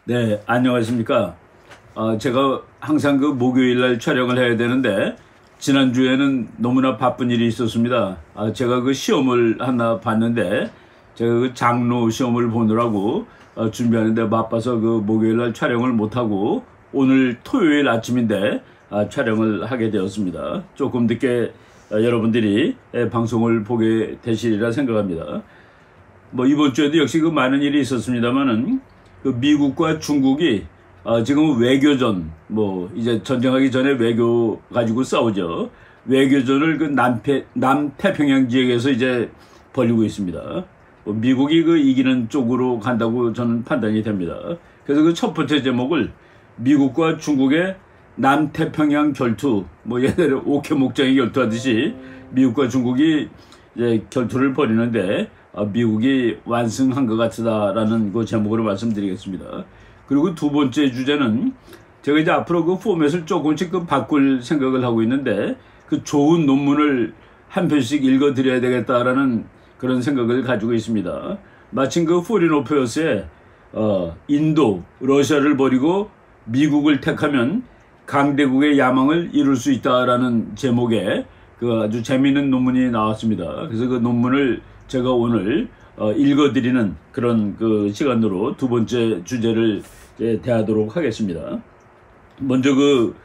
네, 안녕하십니까. 제가 항상 그 목요일 날 촬영을 해야 되는데, 지난주에는 너무나 바쁜 일이 있었습니다. 제가 그 시험을 하나 봤는데, 제가 그 장로 시험을 보느라고 준비하는데 바빠서 그 목요일 날 촬영을 못하고, 오늘 토요일 아침인데 촬영을 하게 되었습니다. 조금 늦게 여러분들이 방송을 보게 되시리라 생각합니다. 뭐 이번 주에도 역시 그 많은 일이 있었습니다만은, 그 미국과 중국이 지금 외교전, 뭐 이제 전쟁하기 전에 외교 가지고 싸우죠. 외교전을 그 남태평양 지역에서 이제 벌이고 있습니다. 뭐 미국이 그 이기는 쪽으로 간다고 저는 판단이 됩니다. 그래서 그 첫 번째 제목을 미국과 중국의 남태평양 결투, 뭐 예를 오케 목장이 결투하듯이 미국과 중국이 이제 결투를 벌이는데, 미국이 완승한 것 같다라는 그 제목으로 말씀드리겠습니다. 그리고 두 번째 주제는 제가 이제 앞으로 그 포맷을 조금씩 그 바꿀 생각을 하고 있는데, 그 좋은 논문을 한 편씩 읽어드려야 되겠다라는 그런 생각을 가지고 있습니다. 마침 그 포린 어페어스에 인도, 러시아를 버리고 미국을 택하면 강대국의 야망을 이룰 수 있다라는 제목의 그 아주 재미있는 논문이 나왔습니다. 그래서 그 논문을 제가 오늘 읽어드리는 그런 그 시간으로 두 번째 주제를 대하도록 하겠습니다. 먼저 그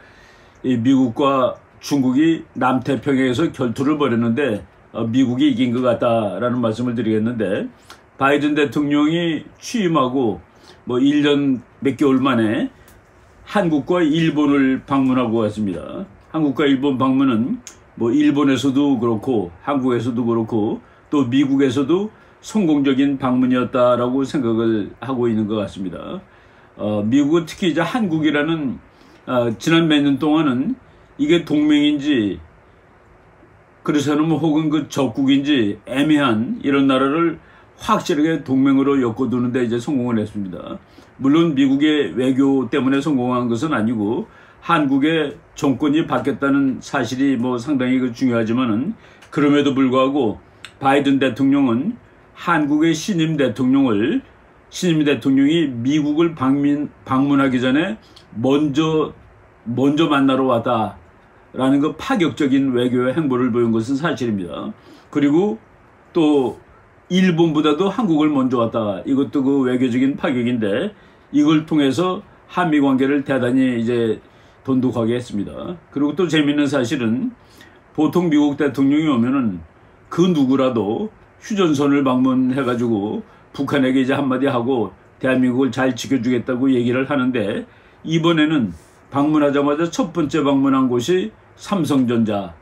미국과 중국이 남태평양에서 결투를 벌였는데 미국이 이긴 것 같다라는 말씀을 드리겠는데, 바이든 대통령이 취임하고 뭐 1년 몇 개월 만에 한국과 일본을 방문하고 왔습니다. 한국과 일본 방문은 뭐 일본에서도 그렇고 한국에서도 그렇고 또 미국에서도 성공적인 방문이었다라고 생각을 하고 있는 것 같습니다. 미국은 특히 이제 한국이라는 지난 몇 년 동안은 이게 동맹인지 그렇지않으면 혹은 그 적국인지 애매한 이런 나라를 확실하게 동맹으로 엮어두는데 이제 성공을 했습니다. 물론 미국의 외교 때문에 성공한 것은 아니고 한국의 정권이 바뀌었다는 사실이 뭐 상당히 그 중요하지만은, 그럼에도 불구하고 바이든 대통령은 한국의 신임 대통령이 미국을 방문하기 전에 먼저 만나러 왔다라는 그 파격적인 외교의 행보를 보인 것은 사실입니다. 그리고 또 일본보다도 한국을 먼저 왔다. 이것도 그 외교적인 파격인데, 이걸 통해서 한미 관계를 대단히 이제 돈독하게 했습니다. 그리고 또 재미있는 사실은, 보통 미국 대통령이 오면은 그 누구라도 휴전선을 방문해가지고 북한에게 이제 한마디 하고 대한민국을 잘 지켜주겠다고 얘기를 하는데, 이번에는 방문하자마자 첫 번째 방문한 곳이 삼성전자,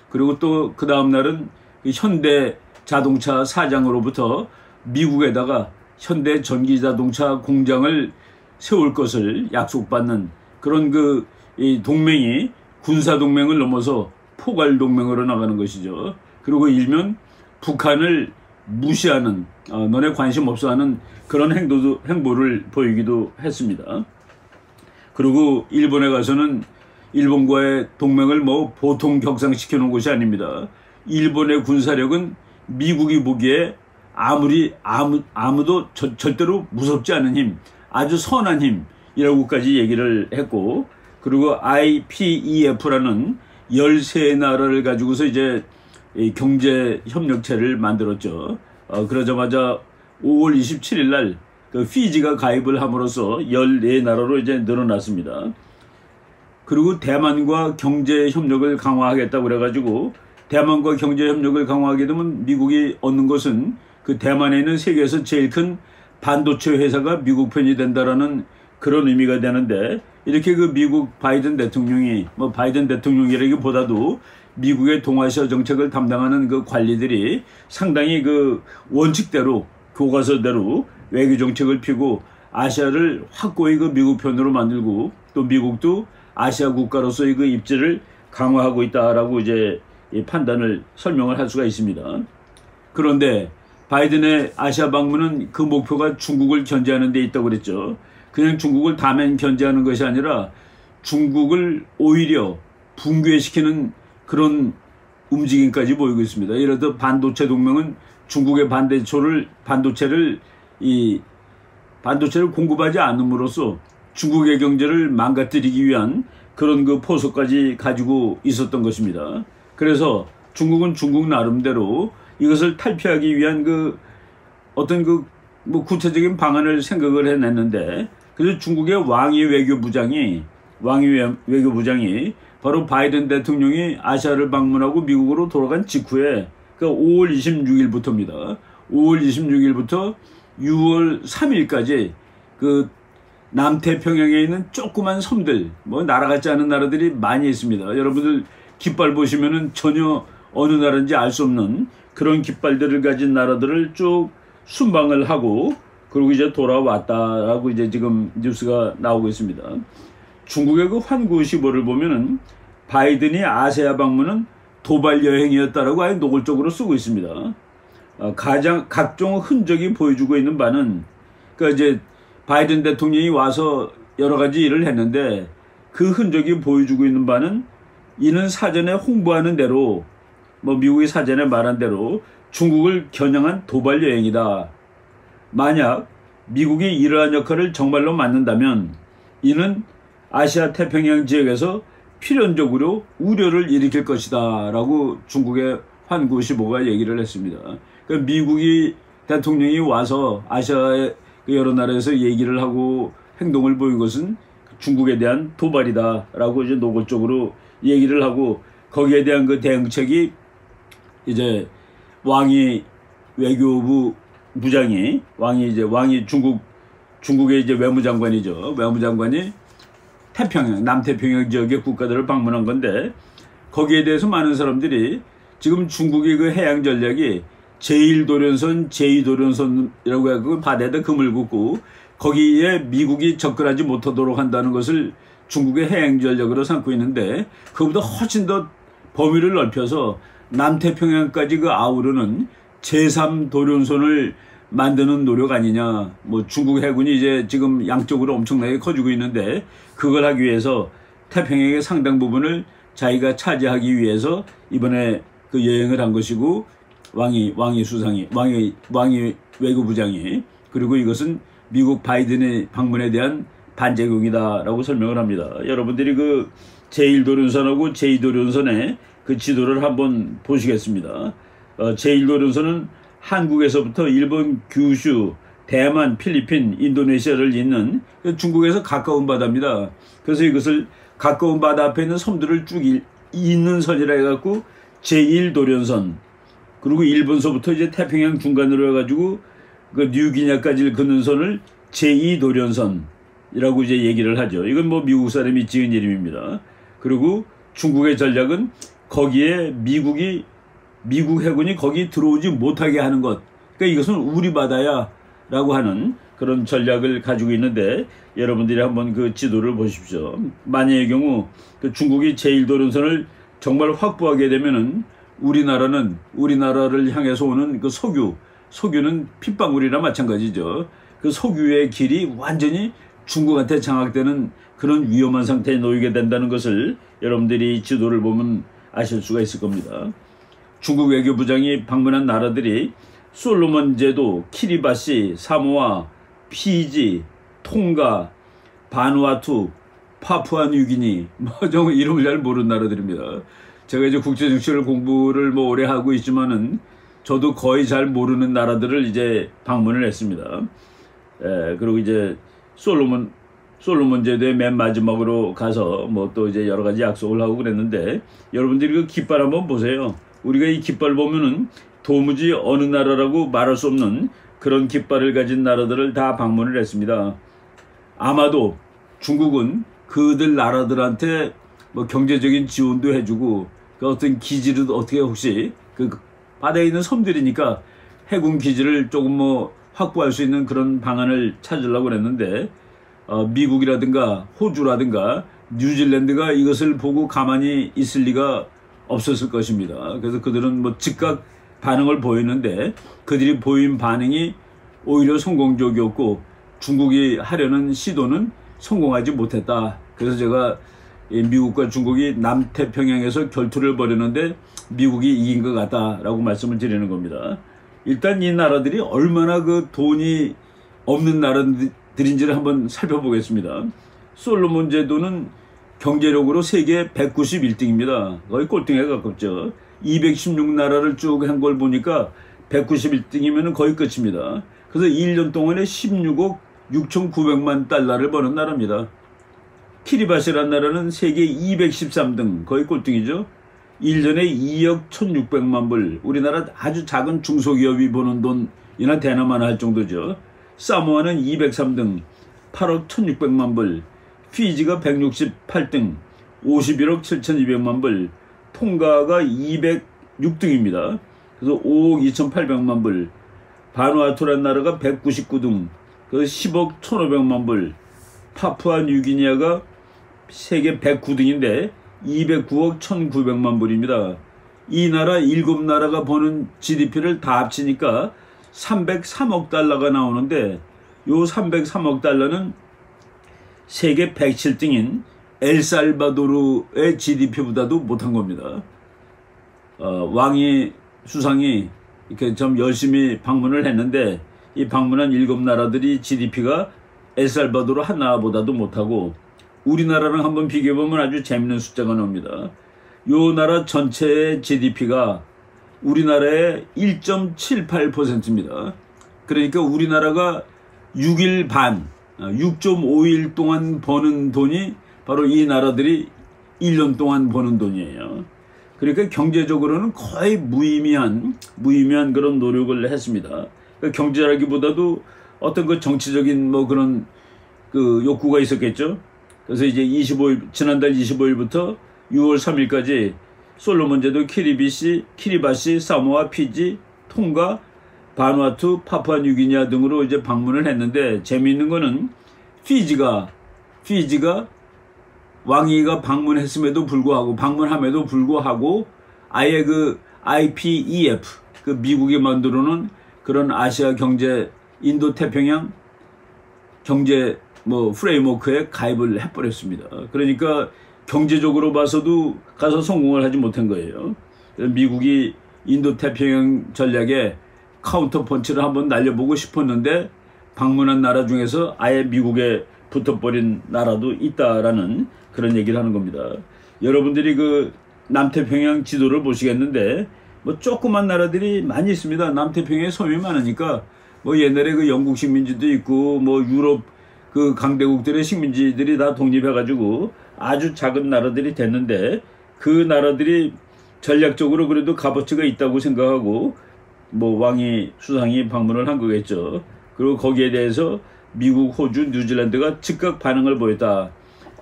그리고 또 그 다음 날은 현대 자동차 사장으로부터 미국에다가 현대 전기자동차 공장을 세울 것을 약속받는 그런 그 이 동맹이 군사동맹을 넘어서 포괄동맹으로 나가는 것이죠. 그리고 일면 북한을 무시하는, 너네 관심 없어 하는 그런 행보를 보이기도 했습니다. 그리고 일본에 가서는 일본과의 동맹을 뭐 보통 격상시켜 놓은 것이 아닙니다. 일본의 군사력은 미국이 보기에 아무도 절대로 무섭지 않은 힘, 아주 선한 힘이라고까지 얘기를 했고, 그리고 IPEF라는 13나라를 가지고서 이제 경제 협력체를 만들었죠. 그러자마자 5월 27일 날 그 피지가 가입을 함으로써 14나라로 이제 늘어났습니다. 그리고 대만과 경제 협력을 강화하겠다고 그래가지고, 대만과 경제 협력을 강화하게 되면 미국이 얻는 것은 그 대만에 있는 세계에서 제일 큰 반도체 회사가 미국 편이 된다라는 그런 의미가 되는데, 이렇게 그 미국 바이든 대통령이, 뭐 바이든 대통령이라기보다도 미국의 동아시아 정책을 담당하는 그 관리들이 상당히 그 원칙대로, 교과서대로 외교 정책을 펴고 아시아를 확고히 그 미국 편으로 만들고, 또 미국도 아시아 국가로서의 그 입지를 강화하고 있다라고 이제 이 판단을 설명을 할 수가 있습니다. 그런데 바이든의 아시아 방문은 그 목표가 중국을 견제하는 데 있다고 그랬죠. 그냥 중국을 다만 견제하는 것이 아니라 중국을 오히려 붕괴시키는 그런 움직임까지 보이고 있습니다. 예를 들어 반도체 동맹은 중국의 반도체를 반도체를 공급하지 않음으로써 중국의 경제를 망가뜨리기 위한 그런 그 포석까지 가지고 있었던 것입니다. 그래서 중국은 중국 나름대로 이것을 탈피하기 위한 그 어떤 그 뭐 구체적인 방안을 생각을 해냈는데, 그래서 중국의 왕이 외교부장이 바로 바이든 대통령이 아시아를 방문하고 미국으로 돌아간 직후에 그 5월 26일부터입니다. 5월 26일부터 6월 3일까지 그 남태평양에 있는 조그만 섬들, 뭐 나라 같지 않은 나라들이 많이 있습니다. 여러분들 깃발 보시면은 전혀 어느 나라인지 알 수 없는 그런 깃발들을 가진 나라들을 쭉 순방을 하고 그리고 이제 돌아왔다라고 이제 지금 뉴스가 나오고 있습니다. 중국의 그 환구시보를 보면은 바이든이 아시아 방문은 도발 여행이었다라고 아예 노골적으로 쓰고 있습니다. 각종 흔적이 보여주고 있는 바는, 그러니까 이제 바이든 대통령이 와서 여러 가지 일을 했는데 그 흔적이 보여주고 있는 바는 이는 사전에 홍보하는 대로, 뭐 미국이 사전에 말한 대로 중국을 겨냥한 도발 여행이다. 만약 미국이 이러한 역할을 정말로 맡는다면 이는 아시아 태평양 지역에서 필연적으로 우려를 일으킬 것이다 라고 중국의 환구시보가 얘기를 했습니다. 그러니까 미국이 대통령이 와서 아시아의 여러 나라에서 얘기를 하고 행동을 보인 것은 중국에 대한 도발이다 라고 이제 노골적으로 얘기를 하고, 거기에 대한 그 대응책이 이제 왕이 외교부 부장이 왕이 중국의 이제 외무장관이죠. 외무장관이 태평양, 남태평양 지역의 국가들을 방문한 건데, 거기에 대해서 많은 사람들이 지금 중국의 그 해양 전략이 제1도련선, 제2도련선이라고 해서 바다에다 금을 긋고 거기에 미국이 접근하지 못하도록 한다는 것을 중국의 해양 전략으로 삼고 있는데, 그보다 훨씬 더 범위를 넓혀서 남태평양까지 그 아우르는 제3도련선을 만드는 노력 아니냐. 뭐 중국 해군이 이제 지금 양쪽으로 엄청나게 커지고 있는데 그걸 하기 위해서 태평양의 상당 부분을 자기가 차지하기 위해서 이번에 그 여행을 한 것이고, 왕이 외교부장이, 그리고 이것은 미국 바이든의 방문에 대한 반작용이다라고 설명을 합니다. 여러분들이 그 제1도련선하고 제2도련선의 그 지도를 한번 보시겠습니다. 제1도련선은 한국에서부터 일본, 규슈, 대만, 필리핀, 인도네시아를 잇는 중국에서 가까운 바다입니다. 그래서 이것을 가까운 바다 앞에 있는 섬들을 쭉 잇는 선이라 해갖고 제1도련선, 그리고 일본서부터 이제 태평양 중간으로 해가지고 그 뉴기냐까지 긋는 선을 제2도련선이라고 이제 얘기를 하죠. 이건 뭐 미국 사람이 지은 이름입니다. 그리고 중국의 전략은 거기에 미국 해군이 거기 들어오지 못하게 하는 것. 그러니까 이것은 우리 바다야 라고 하는 그런 전략을 가지고 있는데, 여러분들이 한번 그 지도를 보십시오. 만약의 경우 그 중국이 제1도련선을 정말 확보하게 되면은 우리나라를 향해서 오는 그 석유는 핏방울이나 마찬가지죠. 그 석유의 길이 완전히 중국한테 장악되는 그런 위험한 상태에 놓이게 된다는 것을 여러분들이 지도를 보면 아실 수가 있을 겁니다. 중국 외교부장이 방문한 나라들이 솔로몬 제도, 키리바시, 사모아, 피지, 통가, 바누아투, 파푸아뉴기니, 뭐 정말 이름을 잘 모르는 나라들입니다. 제가 이제 국제정치를 공부를 뭐 오래 하고 있지만은 저도 거의 잘 모르는 나라들을 이제 방문을 했습니다. 그리고 이제 솔로몬 제도의 맨 마지막으로 가서 뭐 또 이제 여러 가지 약속을 하고 그랬는데, 여러분들이 그 깃발 한번 보세요. 우리가 이 깃발 보면은 도무지 어느 나라라고 말할 수 없는 그런 깃발을 가진 나라들을 다 방문을 했습니다. 아마도 중국은 그들 나라들한테 뭐 경제적인 지원도 해주고 그 어떤 기지를 어떻게 혹시 그 바다에 있는 섬들이니까 해군 기지를 조금 뭐 확보할 수 있는 그런 방안을 찾으려고 그랬는데, 미국이라든가 호주라든가 뉴질랜드가 이것을 보고 가만히 있을 리가 없었을 것입니다. 그래서 그들은 뭐 즉각 반응을 보였는데 그들이 보인 반응이 오히려 성공적이었고 중국이 하려는 시도는 성공하지 못했다. 그래서 제가 미국과 중국이 남태평양에서 결투를 벌였는데 미국이 이긴 것 같다라고 말씀을 드리는 겁니다. 일단 이 나라들이 얼마나 그 돈이 없는 나라들인지를 한번 살펴보겠습니다. 솔로몬 제도는 경제력으로 세계 191등입니다. 거의 꼴등에 가깝죠. 216나라를 쭉 한 걸 보니까 191등이면 거의 끝입니다. 그래서 1년 동안에 16억 6,900만 달러를 버는 나라입니다. 키리바시라는 나라는 세계 213등, 거의 꼴등이죠. 1년에 2억 1,600만 불, 우리나라 아주 작은 중소기업이 버는 돈이나 대나마나 할 정도죠. 사모아는 203등, 8억 1,600만 불, 피지가 168등, 51억 7,200만 불, 통가가 206등입니다. 그래서 5억 2,800만 불, 바누아투라는 나라가 199등, 그래서 10억 1,500만 불, 파푸아 뉴기니아가 세계 109등인데 209억 1,900만 불입니다. 이 나라 7나라가 버는 GDP를 다 합치니까 303억 달러가 나오는데 요 303억 달러는 세계 107등인 엘살바도르의 GDP보다도 못한 겁니다. 왕이 수상이 이렇게 좀 열심히 방문을 했는데 이 방문한 7나라들이 GDP가 엘살바도르 한 나라보다도 못하고 우리나라랑 한번 비교해보면 아주 재밌는 숫자가 나옵니다. 요 나라 전체의 GDP가 우리나라의 1.78%입니다. 그러니까 우리나라가 6일 반, 6.5일 동안 버는 돈이 바로 이 나라들이 1년 동안 버는 돈이에요. 그러니까 경제적으로는 거의 무의미한 그런 노력을 했습니다. 그러니까 경제라기보다도 어떤 그 정치적인 뭐 그런 그 욕구가 있었겠죠. 그래서 이제 지난달 25일부터 6월 3일까지 솔로몬 제도, 키리바시, 사모아, 피지, 통가, 바누아투, 파푸아 뉴기니아 등으로 이제 방문을 했는데 재미있는 거는 피지가 왕이가 방문함에도 불구하고 아예 그 IPEF 그 미국이 만들어 놓은 그런 아시아 경제 인도 태평양 경제 뭐 프레임워크에 가입을 해버렸습니다. 그러니까 경제적으로 봐서도 가서 성공을 하지 못한 거예요. 미국이 인도 태평양 전략에 카운터 펀치를 한번 날려보고 싶었는데 방문한 나라 중에서 아예 미국에 붙어버린 나라도 있다라는 그런 얘기를 하는 겁니다. 여러분들이 그 남태평양 지도를 보시겠는데 뭐 조그만 나라들이 많이 있습니다. 남태평양에 섬이 많으니까 뭐 옛날에 그 영국 식민지도 있고 뭐 유럽 그 강대국들의 식민지들이 다 독립해가지고 아주 작은 나라들이 됐는데 그 나라들이 전략적으로 그래도 값어치가 있다고 생각하고 뭐 왕이 수상이 방문을 한 거겠죠. 그리고 거기에 대해서 미국, 호주, 뉴질랜드가 즉각 반응을 보였다.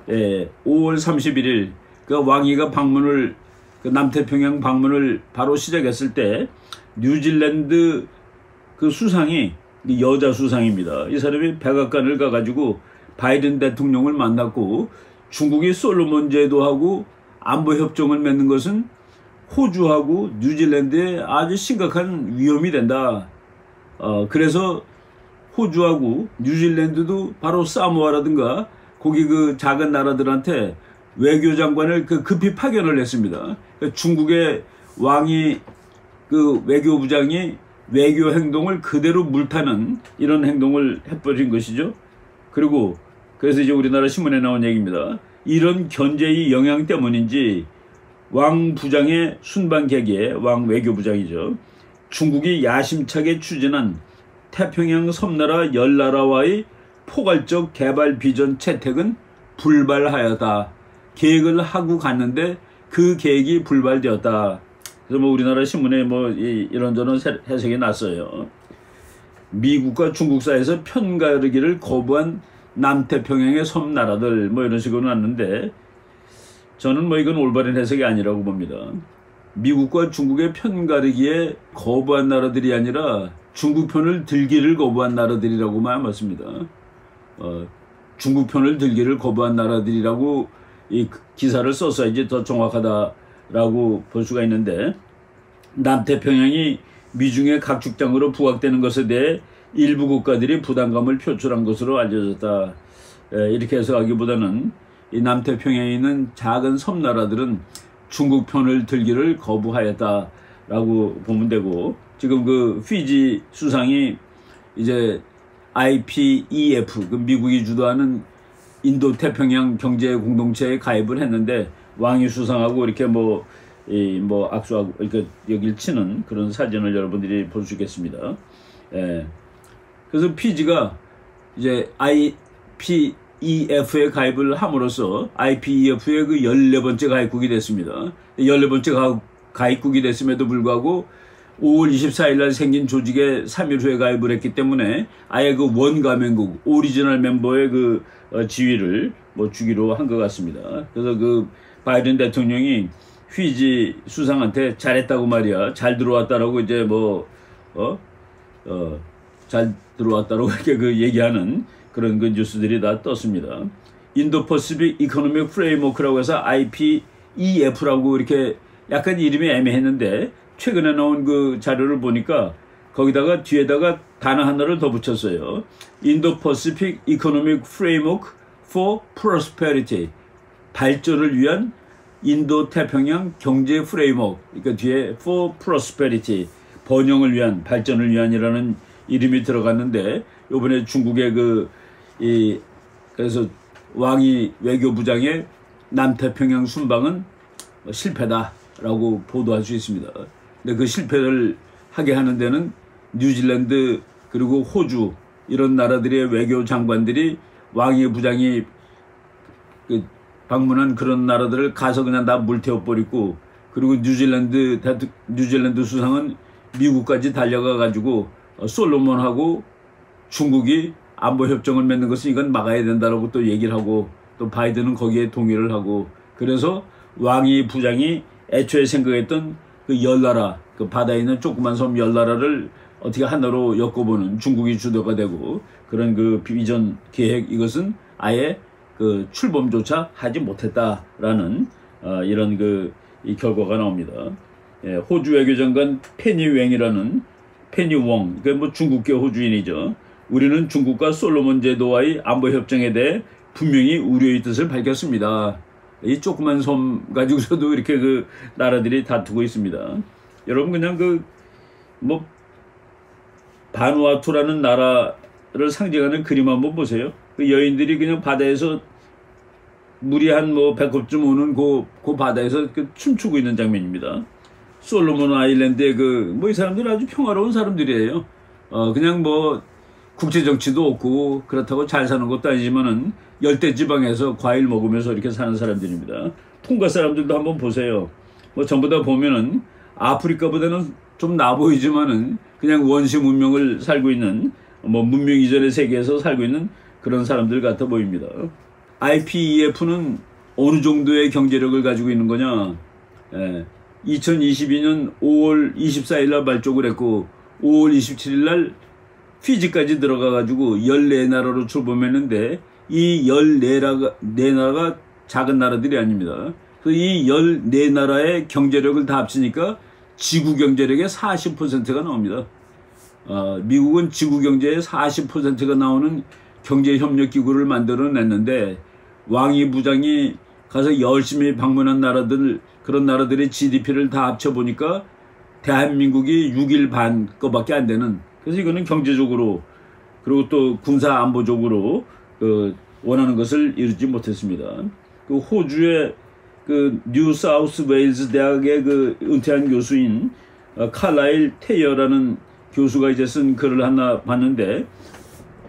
5월 31일 그 왕이가 방문을 그 남태평양 방문을 바로 시작했을 때 뉴질랜드 그 수상이 여자 수상입니다. 이 사람이 백악관을 가가지고 바이든 대통령을 만났고 중국이 솔로몬 제도하고 안보 협정을 맺는 것은 호주하고 뉴질랜드에 아주 심각한 위험이 된다. 그래서 호주하고 뉴질랜드도 바로 사모아라든가 거기 그 작은 나라들한테 외교장관을 그 급히 파견을 했습니다. 중국의 왕이 그 외교부장이 외교 행동을 그대로 물타는 이런 행동을 해버린 것이죠. 그래서 이제 우리나라 신문에 나온 얘기입니다. 이런 견제의 영향 때문인지 왕 부장의 순방객의 왕 외교부장이죠. 중국이 야심차게 추진한 태평양 섬나라 10나라와의 포괄적 개발 비전 채택은 불발하였다. 계획을 하고 갔는데 그 계획이 불발되었다. 그래서 뭐 우리나라 신문에 뭐 이런저런 해석이 났어요. 미국과 중국 사이에서 편가르기를 거부한 남태평양의 섬나라들 뭐 이런 식으로 났는데 저는 뭐 이건 올바른 해석이 아니라고 봅니다. 미국과 중국의 편가르기에 거부한 나라들이 아니라 중국 편을 들기를 거부한 나라들이라고 말씀입니다. 중국 편을 들기를 거부한 나라들이라고 이 기사를 써서야지 더 정확하다라고 볼 수가 있는데 남태평양이 미중의 각축장으로 부각되는 것에 대해 일부 국가들이 부담감을 표출한 것으로 알려졌다. 이렇게 해석하기보다는 이 남태평양에 있는 작은 섬나라들은 중국 편을 들기를 거부하였다라고 보면 되고 지금 그 피지 수상이 이제 IPEF, 그 미국이 주도하는 인도 태평양 경제 공동체에 가입을 했는데 왕이 수상하고 이렇게 뭐 악수하고 이렇게 여길 치는 그런 사진을 여러분들이 볼 수 있겠습니다. 예. 그래서 피지가 이제 IPEF에 가입을 함으로써 IPEF의 그 14번째 가입국이 됐습니다. 14번째 가입국이 됐음에도 불구하고 5월 24일 날 생긴 조직에 3일 후에 가입을 했기 때문에 아예 그 원가맹국 오리지널 멤버의 그 지위를 뭐 주기로 한 것 같습니다. 그래서 그 바이든 대통령이 휘지 수상한테 잘했다고 말이야, 잘 들어왔다라고 이제 잘 들어왔다라고 이렇게 그 얘기하는 그런 그 뉴스들이 다 떴습니다. 인도 퍼시픽 이코노믹 프레임워크라고 해서 IPEF라고 이렇게 약간 이름이 애매했는데 최근에 나온 그 자료를 보니까 거기다가 뒤에다가 단어 하나를 더 붙였어요. 인도 퍼시픽 이코노믹 프레임워크 for prosperity, 발전을 위한 인도 태평양 경제 프레임워크. 그러니까 뒤에 for prosperity, 번영을 위한, 발전을 위한이라는 이름이 들어갔는데 이번에 중국의 그래서 왕이 외교부장의 남태평양 순방은 실패다라고 보도할 수 있습니다. 근데 그 실패를 하게 하는 데는 뉴질랜드 그리고 호주 이런 나라들의 외교 장관들이 왕의 부장이 방문한 그런 나라들을 가서 그냥 다 물태워 버리고, 그리고 뉴질랜드 수상은 미국까지 달려가 가지고 솔로몬하고 중국이 안보 협정을 맺는 것은 이건 막아야 된다라고 또 얘기를 하고, 또 바이든은 거기에 동의를 하고, 그래서 왕이 부장이 애초에 생각했던 그 열나라, 그 바다에 있는 조그만 섬 열나라를 어떻게 하나로 엮어보는 중국이 주도가 되고 그런 그 비전 계획, 이것은 아예 그 출범조차 하지 못했다라는 이런 이 결과가 나옵니다. 예, 호주 외교장관 페니 웡이라는 페니 웡, 그 뭐 중국계 호주인이죠. 우리는 중국과 솔로몬 제도와의 안보 협정에 대해 분명히 우려의 뜻을 밝혔습니다. 이 조그만 섬 가지고서도 이렇게 그 나라들이 다투고 있습니다. 여러분 그냥 바누아투라는 나라를 상징하는 그림 한번 보세요. 그 여인들이 그냥 바다에서 물이 한 배꼽쯤 오는 그 바다에서 춤추고 있는 장면입니다. 솔로몬 아일랜드의 이 사람들은 아주 평화로운 사람들이에요. 그냥 국제 정치도 없고 그렇다고 잘 사는 것도 아니지만은 열대 지방에서 과일 먹으면서 이렇게 사는 사람들입니다. 통가 사람들도 한번 보세요. 전부 다 보면은 아프리카보다는 좀 나아 보이지만은 그냥 원시 문명을 살고 있는, 문명 이전의 세계에서 살고 있는 그런 사람들 같아 보입니다. IPEF는 어느 정도의 경제력을 가지고 있는 거냐? 2022년 5월 24일 날 발족을 했고 5월 27일 날 피지까지 들어가 가지고 14나라로 출범했는데 이 14나라가 작은 나라들이 아닙니다. 그래서 이 14나라의 경제력을 다 합치니까 지구 경제력의 40%가 나옵니다. 미국은 지구 경제의 40%가 나오는 경제협력기구를 만들어냈는데 왕이 부장이 가서 열심히 방문한 나라들, 그런 나라들의 GDP를 다 합쳐보니까 대한민국이 6일 반 거밖에 안 되는, 그래서 이거는 경제적으로 그리고 또 군사 안보적으로 원하는 것을 이루지 못했습니다. 그 호주의 뉴 사우스 웨일즈 대학의 은퇴한 교수인 칼라일 테이어라는 교수가 이제 쓴 글을 하나 봤는데,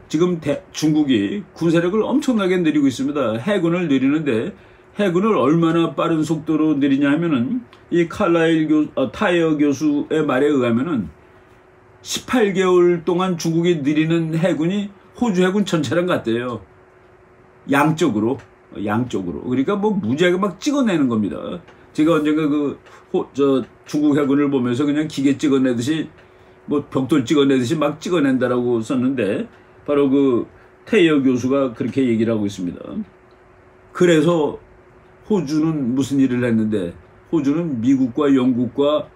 지금 중국이 군사력을 엄청나게 늘리고 있습니다. 해군을 늘리는데 해군을 얼마나 빠른 속도로 늘리냐 하면은 이 타이어 교수의 말에 의하면은 18개월 동안 중국이 늘리는 해군이 호주 해군 전체랑 같대요. 양쪽으로. 그러니까 무지하게 막 찍어내는 겁니다. 제가 언젠가 중국 해군을 보면서 그냥 기계 찍어내듯이 벽돌 찍어내듯이 막 찍어낸다라고 썼는데, 바로 테이어 교수가 그렇게 얘기를 하고 있습니다. 그래서 호주는 무슨 일을 했는데, 호주는 미국, 영국과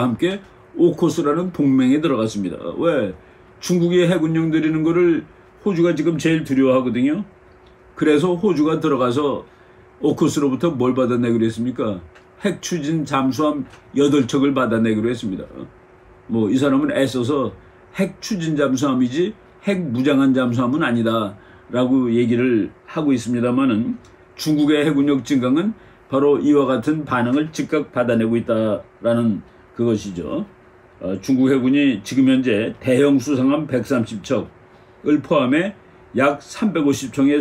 함께 오코스라는 동맹에 들어갔습니다. 왜? 중국이 해군용 들이는 거를 호주가 지금 제일 두려워하거든요. 그래서 호주가 들어가서 오코스로부터 뭘 받아내기로 했습니까? 핵 추진 잠수함 8척을 받아내기로 했습니다. 이 사람은 애써서 핵 추진 잠수함이지 핵 무장한 잠수함은 아니다라고 얘기를 하고 있습니다만은 중국의 해군력 증강은 바로 이와 같은 반응을 즉각 받아내고 있다라는 그것이죠. 중국 해군이 지금 현재 대형 수상함 130척을 포함해 약 350척의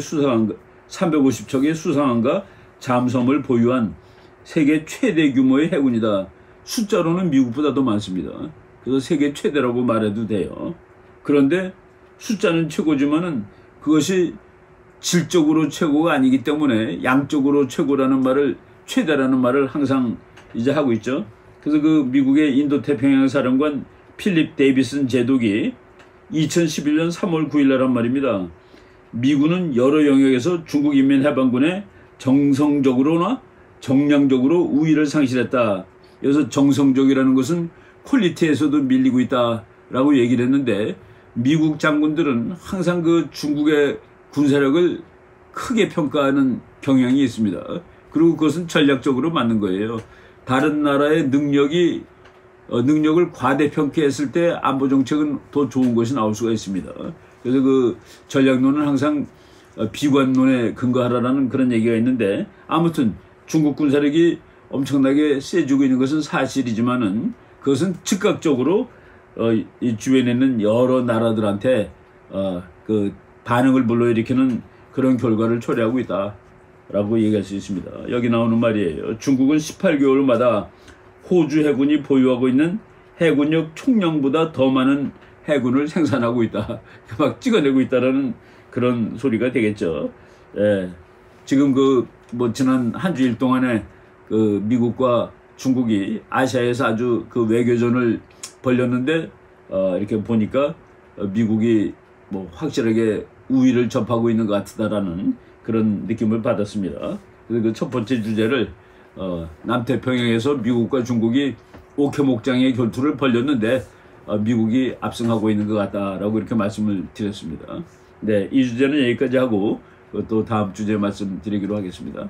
수상함과 잠수함을 보유한 세계 최대 규모의 해군이다. 숫자로는 미국보다 더 많습니다. 그래서 세계 최대라고 말해도 돼요. 그런데 숫자는 최고지만은 그것이 질적으로 최고가 아니기 때문에 양적으로 최고라는 말을, 최대라는 말을 항상 이제 하고 있죠. 그래서 그 미국의 인도태평양 사령관 필립 데이비슨 제독이 2011년 3월 9일 날 한 말입니다. 미군은 여러 영역에서 중국 인민해방군에 정성적으로나 정량적으로 우위를 상실했다. 여기서 정성적이라는 것은 퀄리티에서도 밀리고 있다라고 얘기를 했는데, 미국 장군들은 항상 그 중국의 군사력을 크게 평가하는 경향이 있습니다. 그리고 그것은 전략적으로 맞는 거예요. 다른 나라의 능력을 과대평가했을 때 안보 정책은 더 좋은 것이 나올 수가 있습니다. 그래서 그 전략론은 항상 비관론에 근거하라는 그런 얘기가 있는데, 아무튼 중국 군사력이 엄청나게 세지고 있는 것은 사실이지만은 그것은 즉각적으로 이 주변에 있는 여러 나라들한테 그 반응을 불러일으키는 그런 결과를 초래하고 있다라고 얘기할 수 있습니다. 여기 나오는 말이에요. 중국은 18개월마다 호주 해군이 보유하고 있는 해군력 총량보다 더 많은 해군을 생산하고 있다. 막 찍어내고 있다라는 그런 소리가 되겠죠. 예. 지금 지난 한 주일 동안에 그 미국과 중국이 아시아에서 아주 그 외교전을 벌였는데, 이렇게 보니까 미국이 확실하게 우위를 접하고 있는 것 같다라는 그런 느낌을 받았습니다. 그래서 그 첫 번째 주제를 남태평양에서 미국과 중국이 옥해목장의 결투를 벌였는데 미국이 압승하고 있는 것 같다라고 이렇게 말씀을 드렸습니다. 네, 이 주제는 여기까지 하고 또 다음 주제 말씀드리기로 하겠습니다.